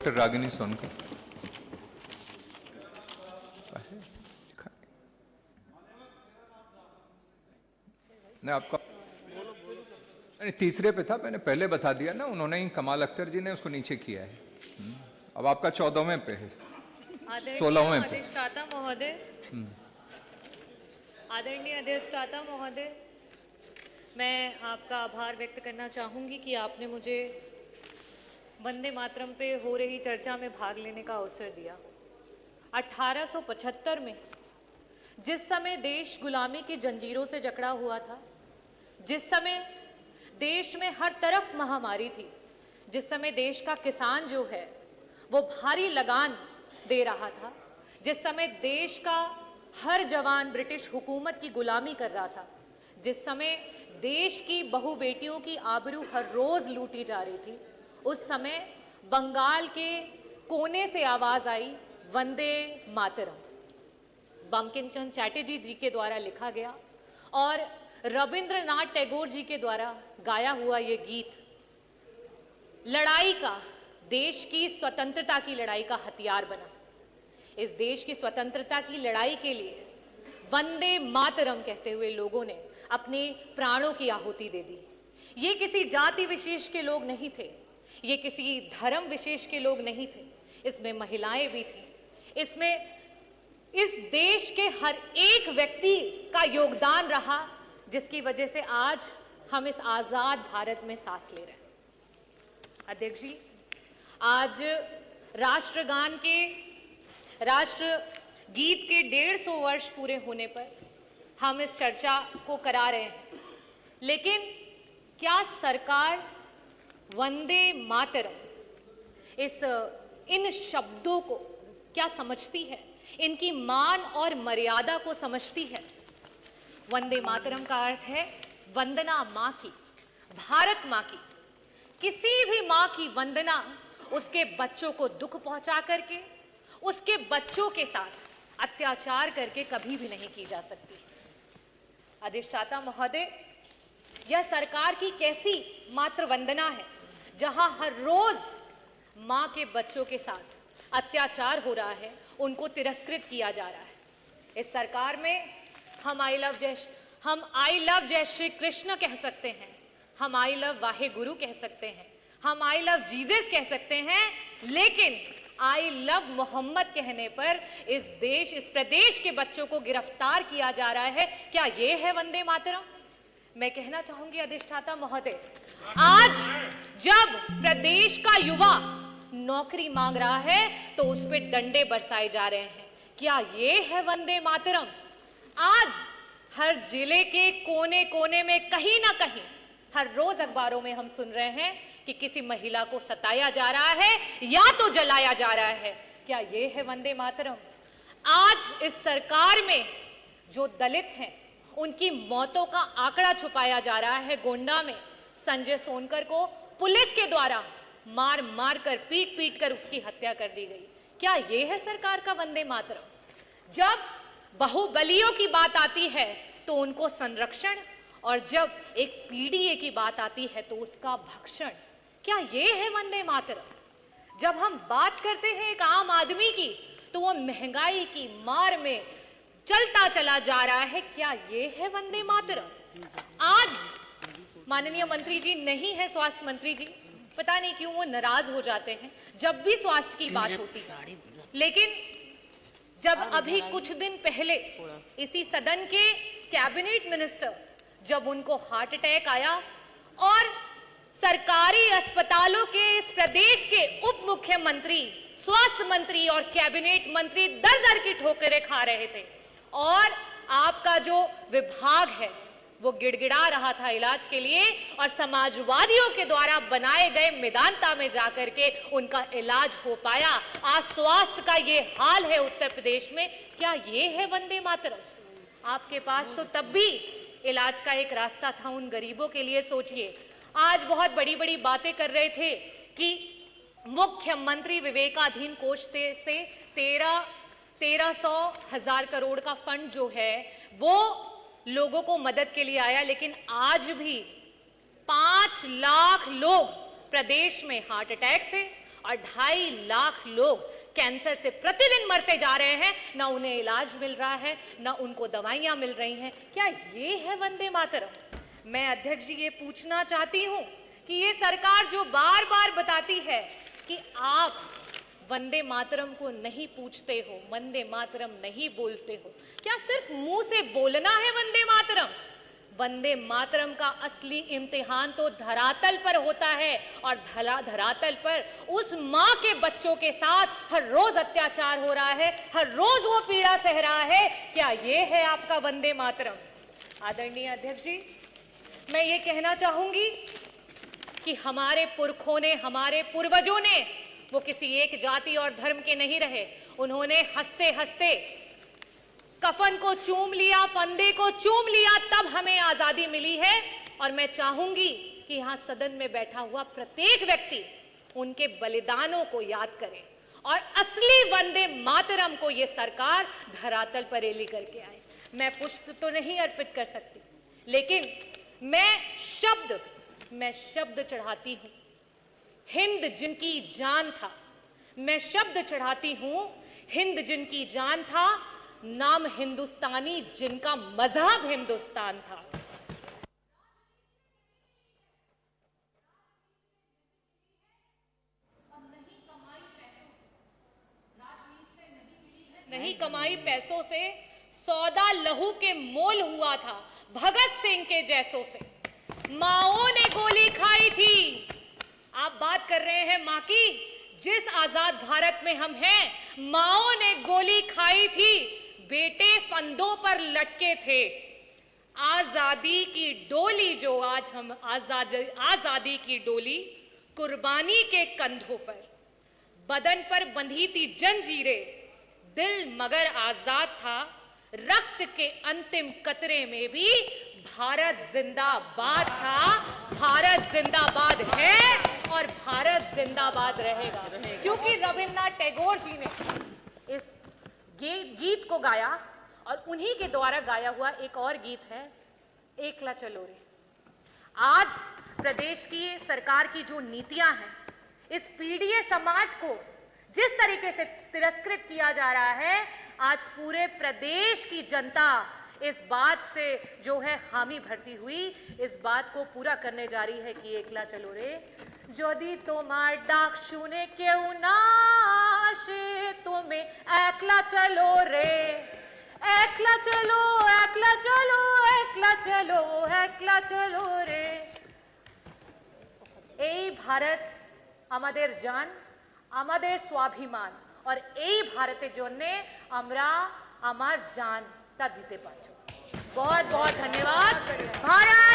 Doctor Ragini Sonkar. नहीं, आपका नहीं, तीसरे पे था, मैंने पहले बता दिया ना, उन्होंने ही, कमाल अख्तर जी ने उसको नीचे किया है। अब आपका 14वें पे है, 16वें पे। अधिष्ठाता महोदय, आदरणीय अधिष्ठाता महोदय, मैं आपका आभार व्यक्त करना चाहूँगी कि आपने मुझे वंदे मातरम पे हो रही चर्चा में भाग लेने का अवसर दिया। 1875 में जिस समय देश गुलामी की जंजीरों से जकड़ा हुआ था, जिस समय देश में हर तरफ महामारी थी, जिस समय देश का किसान जो है वो भारी लगान दे रहा था, जिस समय देश का हर जवान ब्रिटिश हुकूमत की गुलामी कर रहा था, जिस समय देश की बहू बेटियों की आबरू हर रोज लूटी जा रही थी, उस समय बंगाल के कोने से आवाज आई वंदे मातरम। बंकिम चंद्र चटर्जी जी के द्वारा लिखा गया और रविंद्रनाथ टैगोर जी के द्वारा गाया हुआ ये गीत लड़ाई का, देश की स्वतंत्रता की लड़ाई का हथियार बना। इस देश की स्वतंत्रता की लड़ाई के लिए वंदे मातरम कहते हुए लोगों ने अपने प्राणों की आहुति दे दी। ये किसी जाति विशेष के लोग नहीं थे, ये किसी धर्म विशेष के लोग नहीं थे, इसमें महिलाएं भी थी, इसमें इस देश के हर एक व्यक्ति का योगदान रहा, जिसकी वजह से आज हम इस आजाद भारत में सांस ले रहे हैं। अध्यक्ष जी, आज राष्ट्रगान के, राष्ट्र गीत के 150 वर्ष पूरे होने पर हम इस चर्चा को करा रहे हैं, लेकिन क्या सरकार वंदे मातरम इन शब्दों को क्या समझती है, इनकी मान और मर्यादा को समझती है? वंदे मातरम का अर्थ है वंदना माँ की, भारत माँ की। किसी भी माँ की वंदना उसके बच्चों को दुख पहुंचा करके, उसके बच्चों के साथ अत्याचार करके कभी भी नहीं की जा सकती। अधिष्ठाता महोदय, यह सरकार की कैसी मात्र वंदना है जहां हर रोज माँ के बच्चों के साथ अत्याचार हो रहा है, उनको तिरस्कृत किया जा रहा है। इस सरकार में हम आई लव जय श्री कृष्ण कह सकते हैं, हम आई लव वाहे गुरु कह सकते हैं, हम आई लव जीसस कह सकते हैं, लेकिन आई लव मोहम्मद कहने पर इस प्रदेश के बच्चों को गिरफ्तार किया जा रहा है। क्या ये है वंदे मातरम? मैं कहना चाहूंगी अधिष्ठाता महोदय, आज जब प्रदेश का युवा नौकरी मांग रहा है तो उस पर डंडे बरसाए जा रहे हैं। क्या ये है वंदे मातरम? आज हर जिले के कोने कोने में कहीं ना कहीं हर रोज अखबारों में हम सुन रहे हैं कि किसी महिला को सताया जा रहा है या तो जलाया जा रहा है। क्या ये है वंदे मातरम? आज इस सरकार में जो दलित हैं उनकी मौतों का आंकड़ा छुपाया जा रहा है। गोंडा में संजय सोनकर को पुलिस के द्वारा मार मार कर, पीट पीट कर उसकी हत्या कर दी गई। क्या ये है सरकार का वंदे मातरम? जब बाहुबलियों की बात आती है तो उनको संरक्षण, और जब एक पीडीए की बात आती है तो उसका भक्षण। क्या ये है वंदे मातरम? जब हम बात करते हैं एक आम आदमी की तो वो महंगाई की मार में चलता चला जा रहा है। क्या ये है वंदे मातरम? आज माननीय मंत्री जी नहीं है, स्वास्थ्य मंत्री जी, पता नहीं क्यों वो नाराज हो जाते हैं जब भी स्वास्थ्य की बात होती है। लेकिन जब अभी कुछ दिन पहले इसी सदन के कैबिनेट मिनिस्टर, जब उनको हार्ट अटैक आया और सरकारी अस्पतालों के इस प्रदेश के उप मुख्यमंत्री, स्वास्थ्य मंत्री और कैबिनेट मंत्री दर दर की ठोकरें खा रहे थे और आपका जो विभाग है वो गिड़गिड़ा रहा था इलाज के लिए, और समाजवादियों के द्वारा बनाए गए मेदांता में जाकर के उनका इलाज हो पाया। आज स्वास्थ्य का ये हाल है उत्तर प्रदेश में। क्या ये है वंदे मातरम? आपके पास तो तब भी इलाज का एक रास्ता था उन गरीबों के लिए। सोचिए, आज बहुत बड़ी बड़ी बातें कर रहे थे कि मुख्यमंत्री विवेकाधीन कोष से 1300,000 करोड़ का फंड जो है वो लोगों को मदद के लिए आया, लेकिन आज भी 5 लाख लोग प्रदेश में हार्ट अटैक से और 2.5 लाख लोग कैंसर से प्रतिदिन मरते जा रहे हैं, ना उन्हें इलाज मिल रहा है, ना उनको दवाइयां मिल रही हैं। क्या ये है वंदे मातरम? मैं अध्यक्ष जी ये पूछना चाहती हूं कि ये सरकार जो बार बार बताती है कि आप वंदे मातरम को नहीं पूछते हो, वंदे मातरम नहीं बोलते हो, क्या सिर्फ मुंह से बोलना है वंदे मातरम? वंदे मातरम का असली इम्तिहान तो धरातल पर होता है, और धरातल पर उस माँ के बच्चों के साथ हर रोज अत्याचार हो रहा है, हर रोज वो पीड़ा सह रहा है। क्या ये है आपका वंदे मातरम? आदरणीय अध्यक्ष जी, मैं ये कहना चाहूंगी कि हमारे पुरखों ने, हमारे पूर्वजों ने, वो किसी एक जाति और धर्म के नहीं रहे। उन्होंने हंसते हंसते कफन को चूम लिया, फंदे को चूम लिया, तब हमें आजादी मिली है। और मैं चाहूंगी कि यहाँ सदन में बैठा हुआ प्रत्येक व्यक्ति उनके बलिदानों को याद करे और असली वंदे मातरम को ये सरकार धरातल पर ले करके आए। मैं पुष्प तो नहीं अर्पित कर सकती, लेकिन मैं शब्द चढ़ाती हूं। हिंद जिनकी जान था, मैं शब्द चढ़ाती हूं। हिंद जिनकी जान था, नाम हिंदुस्तानी जिनका मजहब हिंदुस्तान था। नहीं कमाई पैसों से, सौदा लहू के मोल हुआ था भगत सिंह के जैसों से। माओ ने गोली खाई थी। आप बात कर रहे हैं मां की, जिस आजाद भारत में हम हैं, माओ ने गोली खाई थी, बेटे फंदों पर लटके थे। आजादी की डोली जो आज हम आजादी की डोली कुर्बानी के कंधों पर, बदन पर बंधी थी जंजीरें, दिल मगर आजाद था। रक्त के अंतिम कतरे में भी भारत जिंदाबाद था। भारत जिंदाबाद है और भारत जिंदाबाद रहेगा, क्योंकि रविन्द्रनाथ टैगोर जी ने इस गीत को गाया, और उन्हीं के द्वारा गाया हुआ एक और गीत है, एकला चलो रे। आज प्रदेश की सरकार की जो नीतियां हैं, इस पीड़ित समाज को जिस तरीके से तिरस्कृत किया जा रहा है, आज पूरे प्रदेश की जनता इस बात से जो है हामी भरती हुई इस बात को पूरा करने जा रही है कि एकला चलो रे। যদি তোমার ডাক শুনে কেউ না আসে, তুমি একলা চলো রে, একলা চলো, একলা চলো, একলা চলো, একলা চলো রে। এই ভারত আমাদের জান, আমাদের স্বাভিমান, और এই ভারতের জন্য আমরা আমার জানটা দিতে পারছি। बहुत बहुत धन्यवाद। भारत